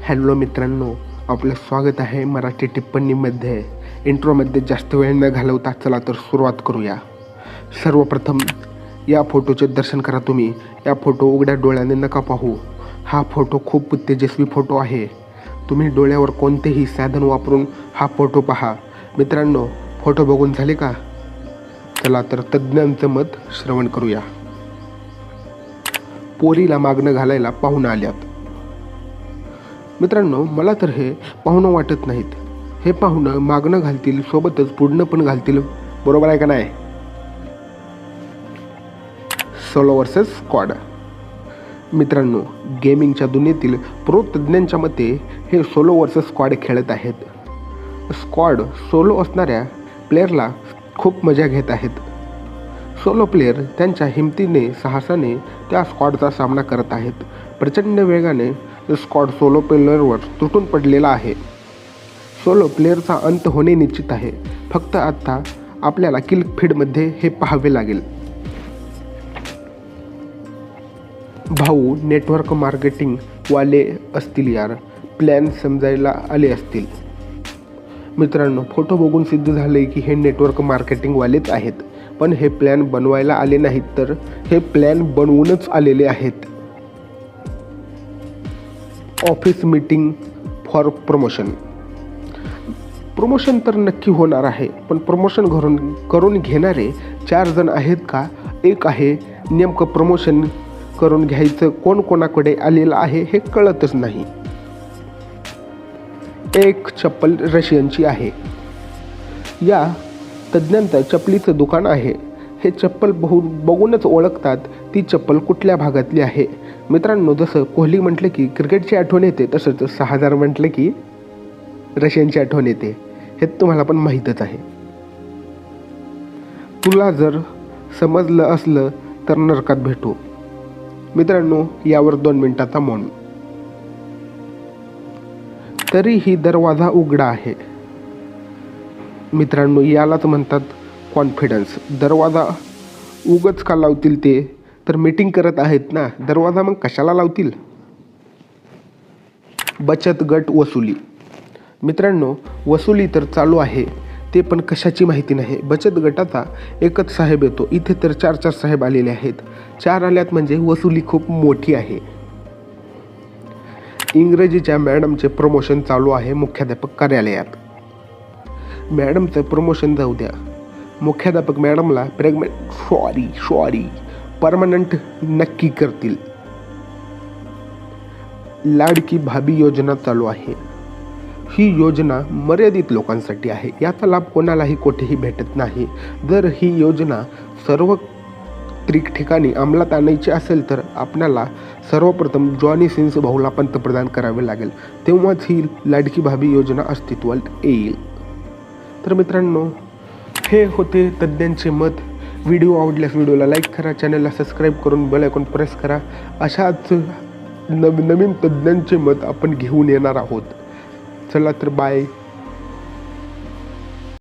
Hello मित्रांनो, आपलं स्वागत आहे मराठी टिप्पणीमध्ये. इंट्रोमध्ये जास्त वेळ न घालवता चला तर सुरुवात करूया. सर्वप्रथम या फोटोचे दर्शन करा तुम्ही. या फोटो उघड्या डोळ्याने नका पाहू. हा फोटो खूप तेजस्वी फोटो आहे. तुम्ही डोळ्यावर कोणतेही साधन वापरून हा फोटो पहा. मित्रांनो, फोटो बघून झाले का? चला तर तज्ज्ञांचं मत श्रवण करूया. पोरीला मागणं घालायला पाहुणं आल्यात. मित्रांनो, मला तर हे पाहुणं वाटत नाहीत. हे पाहुणं मागणं घालतील, सोबतच पुढणं पण घालतील. बरोबर आहे का नाही? Solo versus squad. मित्रांनो, गेमिंगच्या दुनियेतील प्रो तज्ज्ञांच्या मते हे सोलो वर्सेस स्क्वॉड खेळत आहेत. स्क्वॉड सोलो असणाऱ्या प्लेअरला खूप मजा घेत आहेत. सोलो प्लेयर त्यांच्या हिमतीने, साहसाने त्या स्क्वॉडचा सामना करत आहेत. प्रचंड वेगाने स्क्वॉड सोलो प्लेअरवर तुटून पडलेला आहे. सोलो प्लेअरचा अंत होणे निश्चित आहे. फक्त आता आपल्याला किल फीडमध्ये हे पाहावे लागेल. भाऊ नेटवर्क मार्केटिंग वाले असतील यार, प्लॅन समजायला आले असतील. मित्रांनो, फोटो बघून सिद्ध झाले की हे नेटवर्क मार्केटिंग वालेच आहेत. पण हे प्लॅन बनवायला आले नाहीत, तर हे प्लॅन बनवूनच आलेले आहेत. ऑफिस मीटिंग फॉर प्रमोशन तर नक्की होणार आहे, पण प्रमोशन करून घेणारे 4 जण आहेत का? एक आहे. नेमकं प्रमोशन करून घ्यायचं कोण कोणाकडे आलेलं आहे हे कळतच नाही. एक चप्पल रशियनची आहे. या तज्ज्ञांचं चपलीचं दुकान आहे. हे चप्पल बघूनच ओळखतात ती चप्पल कुठल्या भागातली आहे. मित्रांनो, जसं कोहली म्हटलं की क्रिकेटची आठवण येते, तसंच 6000 म्हटलं की रशियनची आठवण येते. हे तुम्हाला पण माहीतच आहे. तुला जर समजलं असलं तर नरकात भेटू. मित्रांनो, यावर 2 मिनिटाचा मौन. तरीही दरवाजा उघडा आहे. मित्रांनो, यालाच म्हणतात कॉन्फिडन्स. दरवाजा उगाच का लावतील ते? तर मीटिंग करत आहेत ना, दरवाजा मग कशाला लावतील? बचत गट वसुली. मित्रांनो, वसुली तर चालू आहे, ते पण कशाची माहिती नाही. बचत गटाचा एकच साहेब येतो. इथे तर 4 साहेब आलेले आहेत. 4 आल्यात म्हणजे वसुली खूप मोठी आहे. इंग्रजीच्या मॅडमचे प्रमोशन चालू आहे मुख्याध्यापक कार्यालयात. मॅडमचं प्रमोशन जाऊ द्या, मुख्याध्यापक मॅडमला परमनंट नक्की करतील. लाडकी भाभी योजना चालू आहे. ही योजना मर्यादित लोकांसाठी आहे. याचा लाभ कोणालाही कोठेही भेटत नाही. जर ही योजना सर्व ठिकाणी अंमलात आणायची असेल तर आपल्याला सर्वप्रथम जॉनी सिन्स भाऊला पंतप्रधान करावे लागेल. तेव्हाच ही लाडकी भाभी योजना अस्तित्वात येईल. तर मित्रांनो, हे होते तज्ज्ञांचे मत. व्हिडिओ आवडल्यास व्हिडिओला लाईक करा, चॅनलला सबस्क्राईब करून बेल आयकॉन प्रेस करा. अशाच नवीन तज्ज्ञांचे मत आपण घेऊन येणार आहोत. चला तर बाय.